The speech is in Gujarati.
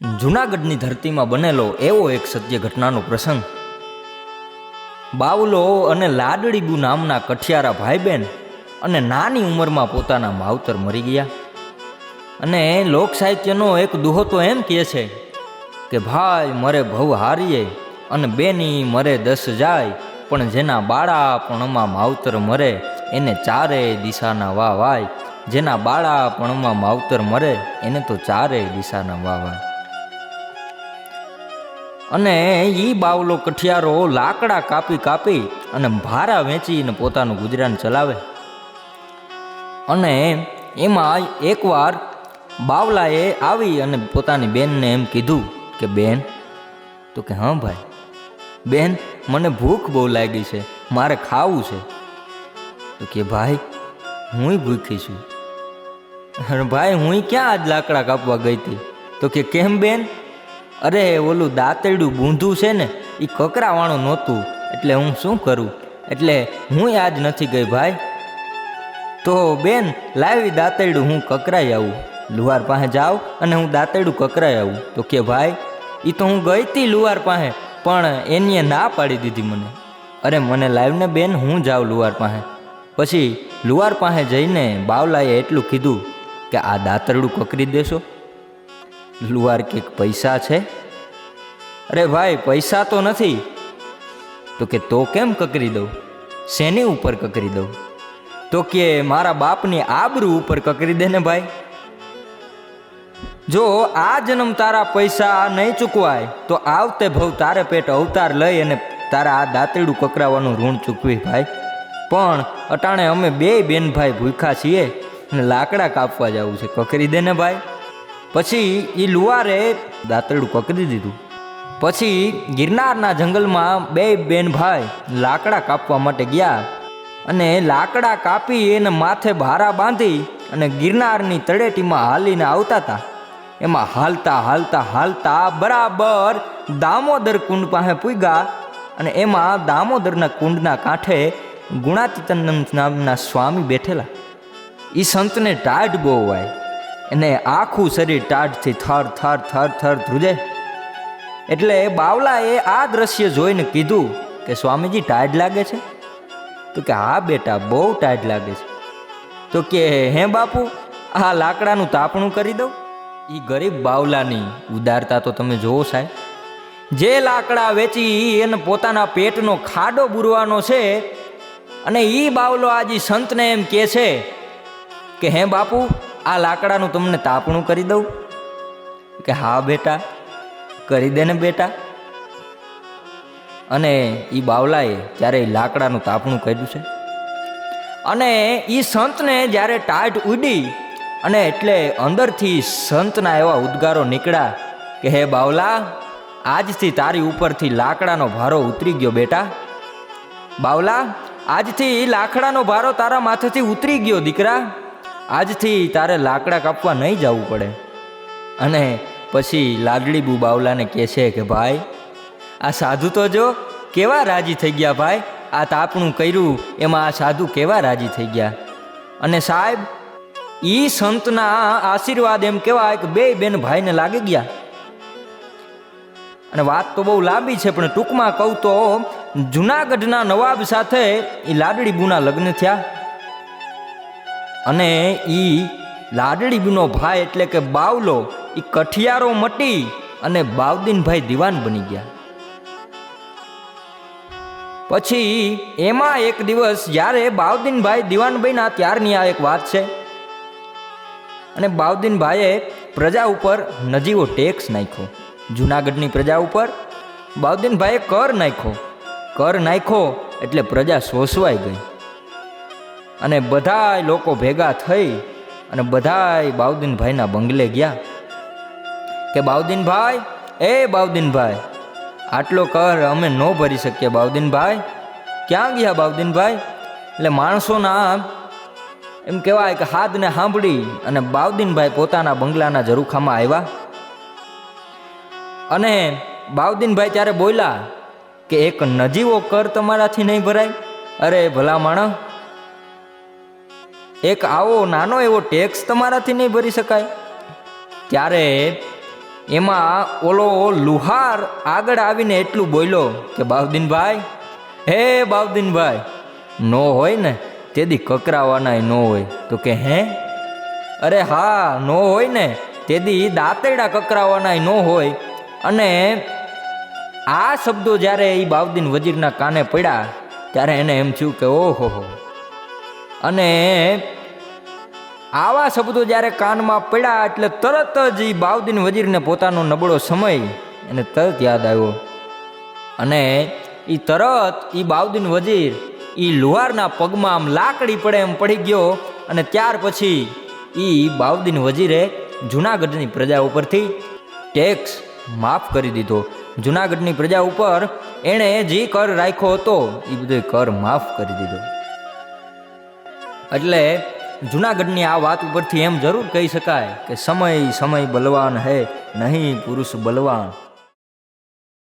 જૂનાગઢની ધરતીમાં બનેલો એવો એક સત્ય ઘટનાનો પ્રસંગ। બાવલો અને લાડડીબુ નામના કઠિયારા ભાઈ બહેન અને નાની ઉંમરમાં પોતાના માવતર મરી ગયા। અને લોક સાહિત્યનો એક દુહો તો એમ કહે છે કે ભાઈ મરે ભવ હારીએ અને બેની મરે 10 જાય, પણ જેના બાળાપણમાં માવતર મરે એને ચારેય દિશાના વાહ વાય। જેના બાળાપણમાં માવતર મરે એને તો ચારેય દિશાના વાહ વાય। અને ઈ બાવલો કઠિયારો લાકડા કાપી કાપી અને ભારા વેચીને પોતાનું ગુજરાન ચલાવે। અને એમાં એકવાર બાવલાએ આવી અને પોતાની બેનને એમ કીધું કે બેન, તો કે હા ભાઈ બેન, મને ભૂખ બહુ લાગી છે, મારે ખાવું છે। તો કે ભાઈ હું ભૂખી છું। અરે ભાઈ હું ક્યાં આજ લાકડા કાપવા ગઈ હતી? તો કે કેમ બેન? અરે ઓલું દાંતેડું બૂંધું છે ને એ કકરાવાળું નહોતું, એટલે હું શું કરું, એટલે હું આજ નથી ગઈ ભાઈ। તો બેન લાવી દાંતેડું હું કકરાઈ આવું, લુહાર પાસે જાઉં અને હું દાંતેડું કકરાઈ આવું। તો કે ભાઈ એ તો હું ગઈ હતી લુહાર પાસે, પણ એનીએ ના પાડી દીધી મને। અરે મને લાવીને બેન, હું જાઉં લુહાર પાસે। પછી લુહાર પાસે જઈને બાવલાએ એટલું કીધું કે આ દાંતરડું કકરી દેશો? લુહાર કે પૈસા છે? અરે ભાઈ પૈસા તો નથી। તો કે તો કેમ કકરી દઉં? શેની ઉપર કકરી દઉં? તો કે મારા બાપની આબરૂ ઉપર કકરી દે ને ભાઈ। જો આ જન્મ તારા પૈસા નહીં ચૂકવાય તો આવતે ભવ તારે પેટ અવતાર લઈ અને તારા આ દાંતેડું કકરાવાનું ઋણ ચૂકવી ભાઈ। પણ અટાણે અમે બે બેન ભાઈ ભૂખ્યા છીએ અને લાકડા કાપવા જવું છે, કકરી દે ને ભાઈ। પછી એ લુહારે દાંતરડું કકરી દીધું। પછી ગિરનારના જંગલમાં બે બેન ભાઈ લાકડા કાપવા માટે ગયા અને લાકડા કાપી એને માથે ભારા બાંધી અને ગિરનારની તળેટીમાં હાલીને આવતા હતા। એમાં હાલતા હાલતા હાલતા બરાબર દામોદર કુંડ પાસે પૂગ્યા અને એમાં દામોદરના કુંડના કાંઠે ગુણાતીતાનંદ નામના સ્વામી બેઠેલા। એ સંતને ટાઢ બહુ હોય, એને આખું શરીર ટાઢથી થર થર થર થર ધ્રુજે। એટલે બાવલાએ આ દ્રશ્ય જોઈને કીધું કે સ્વામીજી ટાઢ લાગે છે? તો કે હા બેટા બહુ ટાઢ લાગે છે। તો કે હે બાપુ આ લાકડાનું તાપણું કરી દઉં? એ ગરીબ બાવલાની ઉદારતા તો તમે જોવો સાહેબ। જે લાકડા વેચી એને પોતાના પેટનો ખાડો બુરવાનો છે, અને એ બાવલો આજે સંતને એમ કહે છે કે હે બાપુ આ લાકડાનું તમને તાપણું કરી દઉં? કે હા બેટા કરી દે ને બેટા। અને એ બાવલાએ ત્યારે એ લાકડાનું તાપણું કર્યું છે। અને એ સંતને જ્યારે ટાઢ ઉડી અને એટલે અંદરથી સંતના એવા ઉદ્ગારો નીકળ્યા કે હે બાવલા, આજથી તારી ઉપરથી લાકડાનો ભારો ઉતરી ગયો બેટા। બાવલા આજથી લાકડાનો ભારો તારા માથેથી ઉતરી ગયો દીકરા। આજથી તારે લાકડા કાપવા નહીં જવું પડે। અને પછી લાડડીબુ બાવલાને કહે છે કે ભાઈ આ સાધુ તો જો કેવા રાજી થઈ ગયા ભાઈ, આ તાપણું કર્યું એમાં આ સાધુ કેવા રાજી થઈ ગયા। અને સાહેબ ઈ સંતના આશીર્વાદ એમ કહેવાય કે બે બેન ભાઈને લાગી ગયા। અને વાત તો બહુ લાંબી છે, પણ ટૂંકમાં કહું તો જૂનાગઢના નવાબ સાથે એ લાડડીબુના લગ્ન થયા। અને ઈ લાડડીબુનો ભાઈ એટલે કે બાવલો એ કઠિયારો મટી અને બાવદીનભાઈ દિવાન બની ગયા। પછી એમાં એક દિવસ જ્યારે બાવદીનભાઈ દિવાન બન્યા ત્યારની આ એક વાત છે। અને બાવદીનભાઈએ પ્રજા ઉપર નજીવો ટેક્સ નાખ્યો। જૂનાગઢની પ્રજા ઉપર બાવદીનભાઈએ કર નાખ્યો એટલે પ્રજા શોષવાઈ ગઈ। અને બધાય લોકો ભેગા થઈ અને બધાય બાવદીનભાઈના બંગલે ગયા કે બાવદીનભાઈ, એ બાવદીનભાઈ આટલો કર અમે ન ભરી શકીએ બાવદીનભાઈ। ક્યાં ગયા બાવદીનભાઈ? એટલે માણસોના એમ કહેવાય કે હાથને સાંભળી અને બાવદીનભાઈ પોતાના બંગલાના ઝરૂખામાં આવ્યા। અને બાવદીનભાઈ ત્યારે બોલ્યા કે એક નજીવો કર તમારાથી નહીં ભરાય? અરે ભલા માણસ, એક આવો નાનો એવો ટેક્સ તમારાથી નહીં ભરી શકાય? ત્યારે એમાં ઓલો લુહાર આગળ આવીને એટલું બોલ્યો કે બાઉદ્દીનભાઈ, હે બાઉદ્દીનભાઈ, નો હોય ને તેદી કકરાવાના નો હોય. તો કે હે? અરે હા, નો હોય ને તેદી દાંતેડા કકરાવાના નો હોય. અને આ શબ્દો જ્યારે એ બાઉદ્દીન વજીરના કાને પડ્યા ત્યારે એને એમ થયું કે ઓહો હો. અને આવા શબ્દો જ્યારે કાનમાં પડ્યા એટલે તરત જ એ બાઉદ્દીન વજીરને પોતાનો નબળો સમય એને તરત યાદ આવ્યો. અને એ તરત એ બાઉદ્દીન વજીર એ લુહારના પગમાં આમ લાકડી પડે એમ પડી ગયો. અને ત્યાર પછી એ બાઉદ્દીન વજીરે જૂનાગઢની પ્રજા ઉપરથી ટેક્સ માફ કરી દીધો. જૂનાગઢની પ્રજા ઉપર એણે જે કર રાખ્યો હતો એ બધો કર માફ કરી દીધો. એટલે જૂનાગઢની આ વાત ઉપરથી એમ જરૂર કહી શકાય કે સમય સમય બલવાન હૈ, નહીં પુરુષ બલવાન.